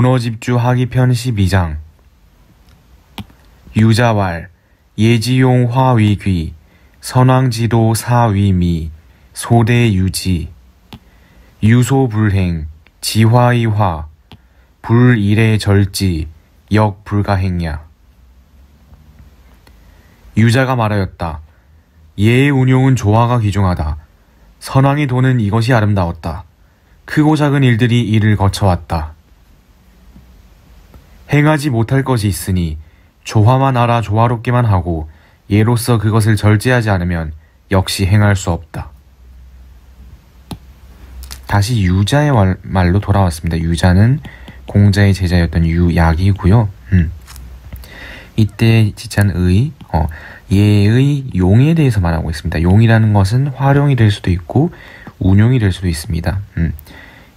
언어집주하기 편 12장 유자왈 예지용 화위귀 선왕지도 사위미 소대유지 유소불행 지화이화 불일의 절지 역불가행야. 유자가 말하였다. 예의 운용은 조화가 귀중하다. 선왕이 도는 이것이 아름다웠다. 크고 작은 일들이 이를 거쳐왔다. 행하지 못할 것이 있으니 조화만 알아 조화롭게만 하고 예로서 그것을 절제하지 않으면 역시 행할 수 없다. 다시 유자의 말로 돌아왔습니다. 유자는 공자의 제자였던 유약이고요. 이때 지찬 예의 용에 대해서 말하고 있습니다. 용이라는 것은 활용이 될 수도 있고 운용이 될 수도 있습니다.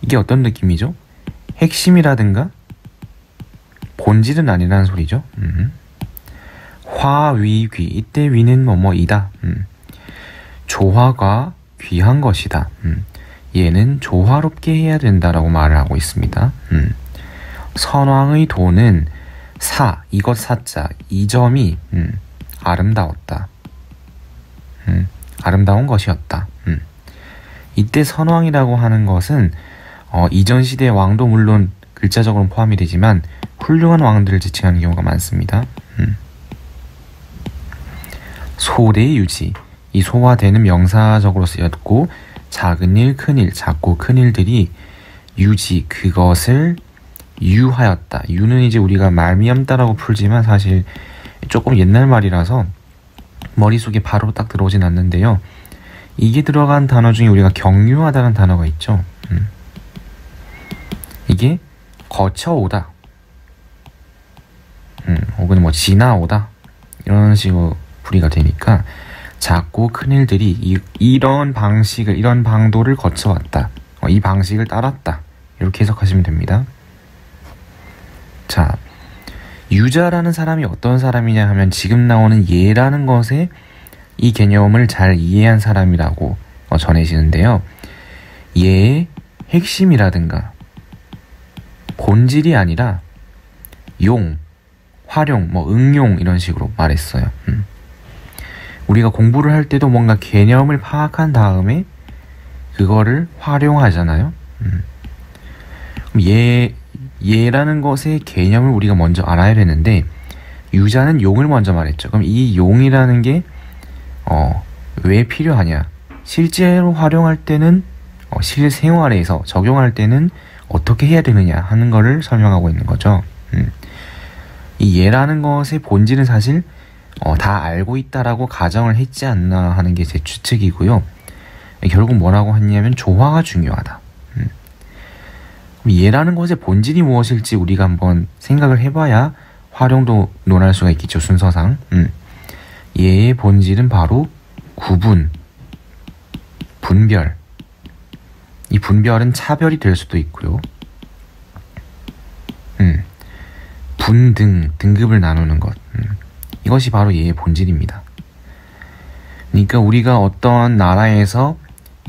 이게 어떤 느낌이죠? 핵심이라든가 본질은 아니라는 소리죠. 화위귀, 이때 위는 뭐뭐이다. 조화가 귀한 것이다. 얘는 조화롭게 해야 된다라고 말을 하고 있습니다. 선왕의 도는 이것 사자, 이 점이 아름다웠다. 아름다운 것이었다. 이때 선왕이라고 하는 것은 이전 시대의 왕도 물론 글자적으로는 포함이 되지만 훌륭한 왕들을 지칭하는 경우가 많습니다. 소대유지, 이 소와 대는 명사적으로 쓰였고 작은 일, 큰 일, 작고 큰 일들이 유지, 그것을 유하였다. 유는 이제 우리가 말미암다라고 풀지만 사실 조금 옛날 말이라서 머릿속에 바로 딱 들어오진 않는데요. 이게 들어간 단어 중에 우리가 경유하다는 단어가 있죠. 이게 거쳐오다, 혹은 뭐 지나오다 이런 식으로 풀이가 되니까 작고 큰 일들이 이런 방식을, 이런 방도를 거쳐왔다. 이 방식을 따랐다. 이렇게 해석하시면 됩니다. 자, 유자라는 사람이 어떤 사람이냐 하면 지금 나오는 예라는 것에 이 개념을 잘 이해한 사람이라고 전해지는데요. 예의 핵심이라든가 본질이 아니라 용, 활용, 응용 이런 식으로 말했어요. 우리가 공부를 할 때도 뭔가 개념을 파악한 다음에 그거를 활용하잖아요. 그럼 예라는 것의 개념을 우리가 먼저 알아야 되는데 유자는 용을 먼저 말했죠. 그럼 이 용이라는 게 왜 필요하냐? 실제로 활용할 때는 실생활에서 적용할 때는 어떻게 해야 되느냐 하는 거를 설명하고 있는 거죠. 이 예라는 것의 본질은 사실 다 알고 있다라고 가정을 했지 않나 하는 게 제 추측이고요. 결국 뭐라고 했냐면 조화가 중요하다. 예라는 것의 본질이 무엇일지 우리가 한번 생각을 해봐야 활용도 논할 수가 있겠죠, 순서상. 예의 본질은 바로 구분, 분별. 이 분별은 차별이 될 수도 있고요. 등급을 나누는 것. 이것이 바로 예의 본질입니다. 그러니까 우리가 어떤 나라에서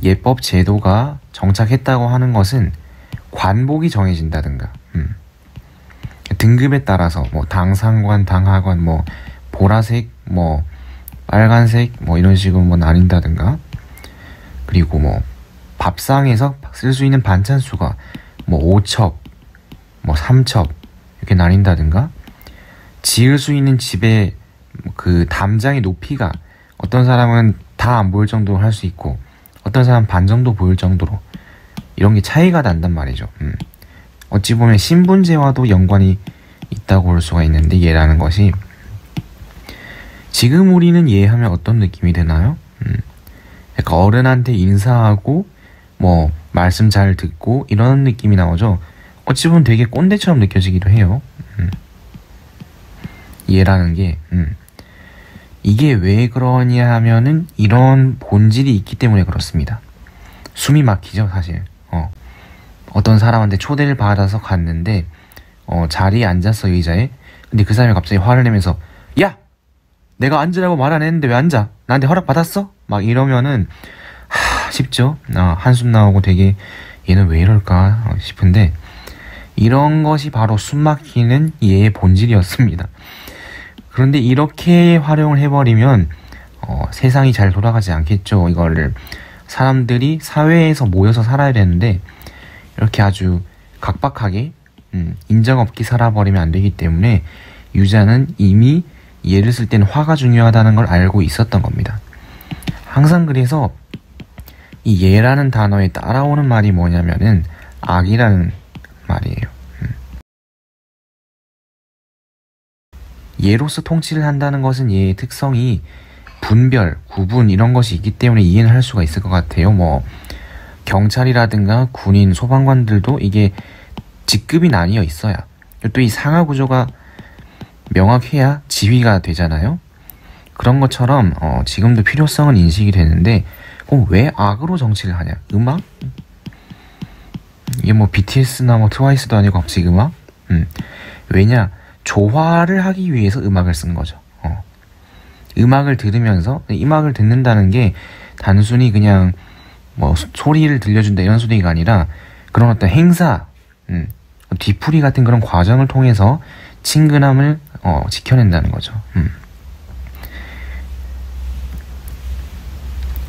예법 제도가 정착했다고 하는 것은 관복이 정해진다든가, 등급에 따라서 당상관, 당하관, 보라색, 빨간색, 이런 식으로 나뉜다든가, 그리고 밥상에서 쓸 수 있는 반찬 수가 5첩, 3첩 이렇게 나뉜다든가, 지을 수 있는 집의 그 담장의 높이가 어떤 사람은 다 안 보일 정도로 할 수 있고 어떤 사람은 반 정도 보일 정도로 이런 게 차이가 난단 말이죠. 어찌 보면 신분제와도 연관이 있다고 볼 수가 있는데 예라는 것이 지금 우리는 예하면 어떤 느낌이 드나요? 약간 어른한테 인사하고 말씀 잘 듣고 이런 느낌이 나오죠. 어찌 보면 되게 꼰대처럼 느껴지기도 해요. 예라는 게 이게 왜 그러냐 하면은 이런 본질이 있기 때문에 그렇습니다. 숨이 막히죠, 사실. 어떤 사람한테 초대를 받아서 갔는데 자리에 앉았어, 의자에. 근데 그 사람이 갑자기 화를 내면서 야! 내가 앉으라고 말 안 했는데 왜 앉아? 나한테 허락 받았어? 막 이러면은 싶죠. 한숨 나오고 되게 얘는 왜 이럴까 싶은데 이런 것이 바로 숨막히는 예의 본질이었습니다. 그런데 이렇게 활용을 해버리면 세상이 잘 돌아가지 않겠죠. 이거를 사람들이 사회에서 모여서 살아야 되는데 이렇게 아주 각박하게 인정 없게 살아버리면 안 되기 때문에 유자는 이미 예를 쓸 때는 화가 중요하다는 걸 알고 있었던 겁니다. 항상 그래서 이 예라는 단어에 따라오는 말이 뭐냐면은 악이라는 말이에요. 예로서 통치를 한다는 것은 예의 특성이 분별, 구분 이런 것이 있기 때문에 이해는 할 수가 있을 것 같아요. 뭐 경찰이라든가 군인, 소방관들도 이게 직급이 나뉘어 있어야 또 이 상하 구조가 명확해야 지휘가 되잖아요. 그런 것처럼 지금도 필요성은 인식이 되는데 그럼 왜 악으로 정치를 하냐? 음악? 이게 뭐 BTS나 뭐 트와이스도 아니고 갑자기 음악? 왜냐? 조화를 하기 위해서 음악을 쓴 거죠. 음악을 들으면서 음악을 듣는다는 게 단순히 그냥 뭐 소리를 들려준다 이런 소리가 아니라 그런 어떤 행사, 뒤풀이 같은 그런 과정을 통해서 친근함을 지켜낸다는 거죠.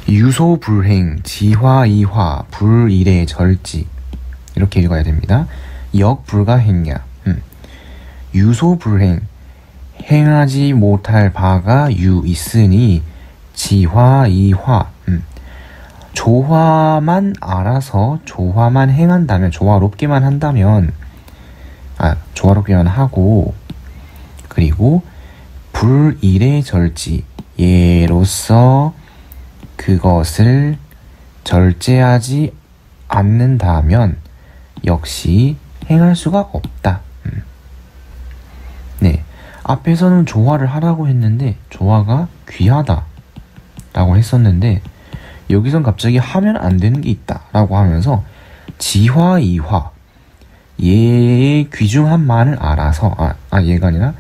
유소불행, 지화이화, 불일의 절지 이렇게 읽어야 됩니다. 역불가행야. 유소불행, 행하지 못할 바가 유 있으니 지화이화. 조화만 알아서 조화만 행한다면, 조화롭게만 한다면, 조화롭게만 하고, 그리고 불일의 절지, 예로서 그것을 절제하지 않는다면 역시 행할 수가 없다. 네, 앞에서는 조화를 하라고 했는데 조화가 귀하다 라고 했었는데 여기선 갑자기 하면 안 되는 게 있다 라고 하면서 지화이화, 예의 귀중한 만을 알아서 얘가 아니라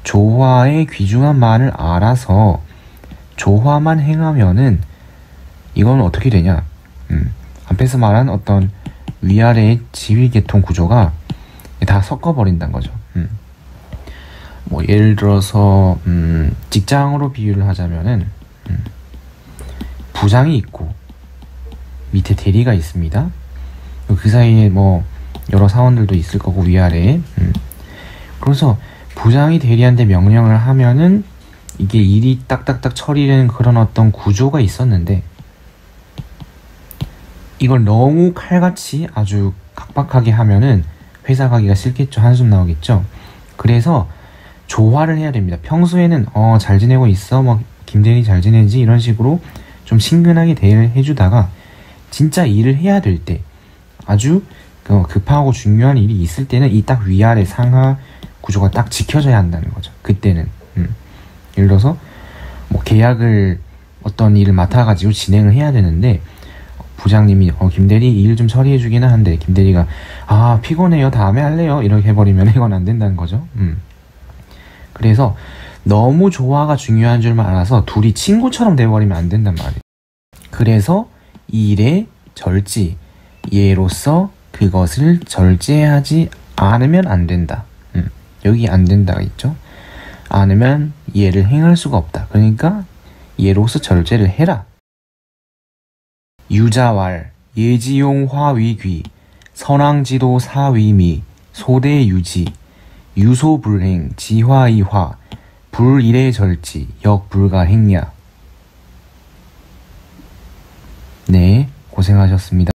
조화의 귀중한 만을 알아서 조화만 행하면은 이건 어떻게 되냐? 앞에서 말한 어떤 위아래의 지위계통 구조가 다 섞어버린다는 거죠. 뭐 예를 들어서 직장으로 비유를 하자면은 부장이 있고 밑에 대리가 있습니다. 그 사이에 뭐 여러 사원들도 있을 거고 위아래에 그래서 부장이 대리한테 명령을 하면은 이게 일이 딱딱딱 처리되는 그런 어떤 구조가 있었는데 이걸 너무 칼같이 아주 각박하게 하면은 회사 가기가 싫겠죠. 한숨 나오겠죠. 그래서 조화를 해야 됩니다. 평소에는 잘 지내고 있어, 뭐 김대리 잘 지내지 이런 식으로 좀 친근하게 대해를 해주다가 진짜 일을 해야 될 때 아주 급하고 중요한 일이 있을 때는 이 딱 위아래 상하 구조가 딱 지켜져야 한다는 거죠. 그때는 예를 들어서 뭐 계약을 어떤 일을 맡아가지고 진행을 해야 되는데 부장님이 김대리 일 좀 처리해 주기는 한데 김대리가 피곤해요 다음에 할래요 이렇게 해버리면 이건 안 된다는 거죠. 그래서 너무 조화가 중요한 줄만 알아서 둘이 친구처럼 돼버리면 안 된단 말이에요. 그래서 일의 절지, 예로서 그것을 절제하지 않으면 안 된다. 여기 안 된다가 있죠. 않으면 예를 행할 수가 없다. 그러니까 예로서 절제를 해라. 유자왈, 예지용 화위귀, 선왕지도 사위미, 소대유지, 유소불행, 지화이화, 불일의 절지, 역불가행야. 네, 고생하셨습니다.